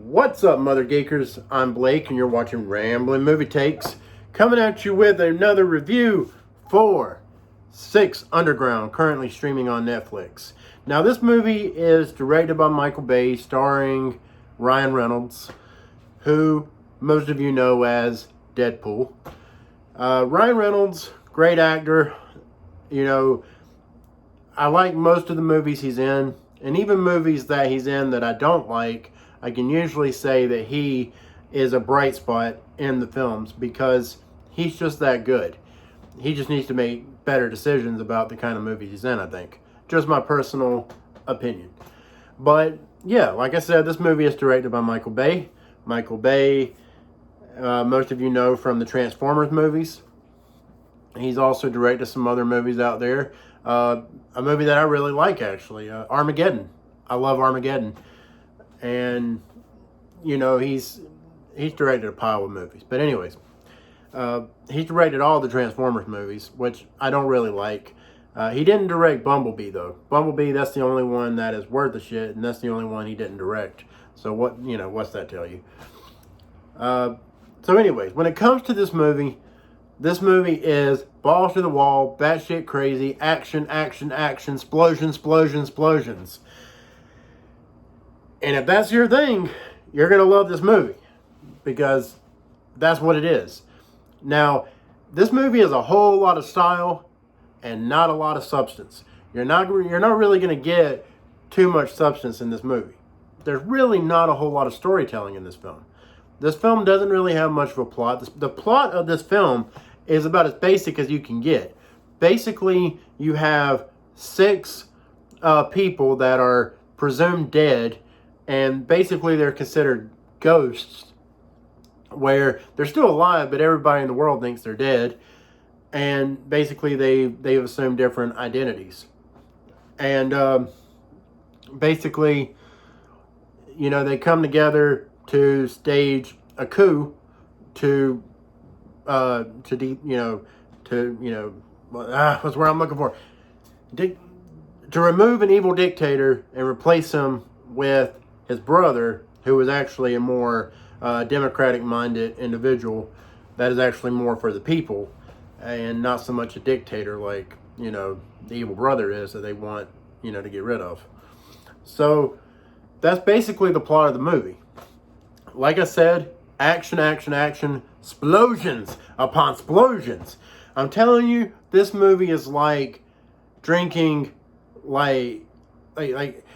What's up, Mother Geekers? I'm Blake, and you're watching Ramblin' Movie Takes, coming at you with another review for Six Underground, currently streaming on Netflix. Now, this movie is directed by Michael Bay, starring Ryan Reynolds, who most of you know as Deadpool. Ryan Reynolds, great actor. You know, I like most of the movies he's in, and even movies that he's in that I don't like, I can usually say that he is a bright spot in the films because he's just that good. He just needs to make better decisions about the kind of movies he's in, I think. Just my personal opinion. But yeah, like I said, this movie is directed by Michael Bay. Michael Bay, most of you know from the Transformers movies. He's also directed some other movies out there. A movie that I really like, actually, Armageddon. I love Armageddon. And, you know, he's directed a pile of movies. But anyways, he's directed all the Transformers movies, which I don't really like. He didn't direct Bumblebee, though. Bumblebee, that's the only one that is worth a shit, and that's the only one he didn't direct. So what's that tell you? So anyways, when it comes to this movie is balls to the wall, batshit crazy, action, explosions. And if that's your thing, you're going to love this movie because that's what it is. Now, this movie is a whole lot of style and not a lot of substance. You're not really going to get too much substance in this movie. There's really not a whole lot of storytelling in this film. This film doesn't really have much of a plot. The plot of this film is about as basic as you can get. Basically, you have six people that are presumed dead, and basically they're considered ghosts, where they're still alive, but everybody in the world thinks they're dead. And basically they've assumed different identities. And basically, you know, they come together to stage a coup to what's where I'm looking for, to remove an evil dictator and replace him with his brother, who is actually a more democratic-minded individual that is actually more for the people and not so much a dictator like, you know, the evil brother is that they want, you know, to get rid of. So that's basically the plot of the movie. Like I said, action, explosions upon explosions. I'm telling you, this movie is like drinking, like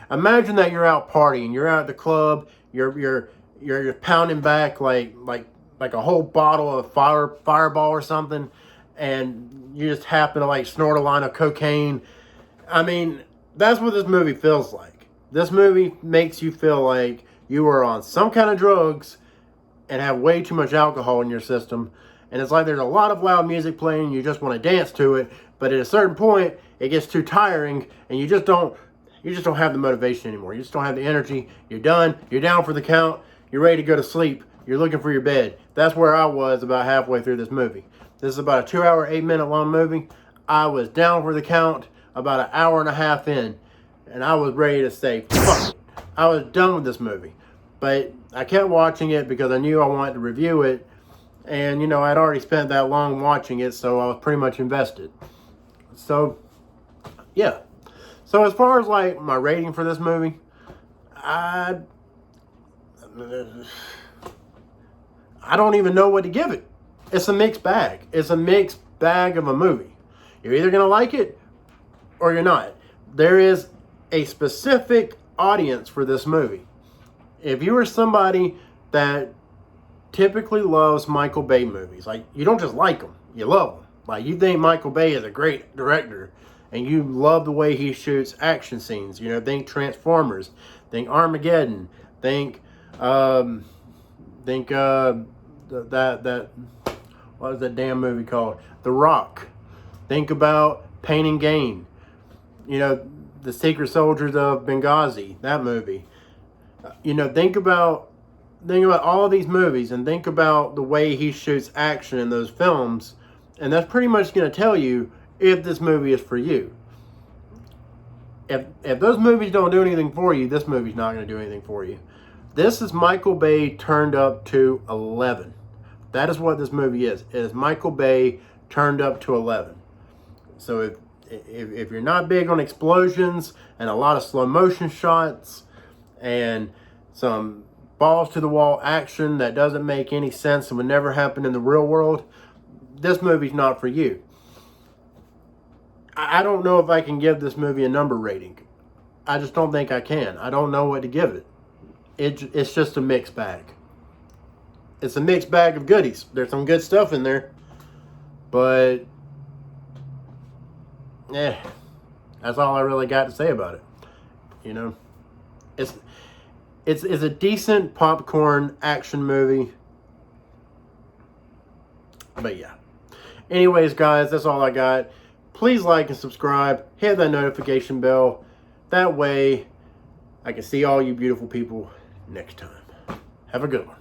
imagine that you're out partying, you're out at the club, you're pounding back like a whole bottle of Fireball or something, and you just happen to like snort a line of cocaine. I mean, that's what this movie feels like. This movie makes you feel like you are on some kind of drugs and have way too much alcohol in your system. And it's like there's a lot of loud music playing, you just want to dance to it, but at a certain point, it gets too tiring, and you just don't have the motivation anymore. You just don't have the energy. You're done. You're down for the count. You're ready to go to sleep. You're looking for your bed. That's where I was about halfway through this movie. This is about a 2 hour, 8 minute long movie. I was down for the count about an hour and a half in, and I was ready to say, fuck it. I was done with this movie. But I kept watching it because I knew I wanted to review it. And, you know, I'd already spent that long watching it, so I was pretty much invested. So, yeah. So as far as, like, my rating for this movie, I don't even know what to give it. It's a mixed bag. It's a mixed bag of a movie. You're either going to like it or you're not. There is a specific audience for this movie. If you are somebody that typically loves Michael Bay movies, like, you don't just like them, you love them. Like, you think Michael Bay is a great director, and you love the way he shoots action scenes. You know, think Transformers, think Armageddon, think that what is that damn movie called? The Rock. Think about Pain and Gain. You know, The Secret Soldiers of Benghazi, that movie. You know, think about all of these movies and think about the way he shoots action in those films, and that's pretty much going to tell you if this movie is for you. If those movies don't do anything for you, this movie's not going to do anything for you. This is Michael Bay turned up to 11. That is what this movie is. It is Michael Bay turned up to 11. So if you're not big on explosions and a lot of slow motion shots and some balls to the wall action that doesn't make any sense and would never happen in the real world, this movie's not for you. I don't know if I can give this movie a number rating. I just don't think I can. I don't know what to give it. It's just a mixed bag. It's a mixed bag of goodies. There's some good stuff in there, but that's all I really got to say about it. You know, it's a decent popcorn action movie, but yeah. Anyways, guys, that's all I got. Please like and subscribe. Hit that notification bell. That way, I can see all you beautiful people next time. Have a good one.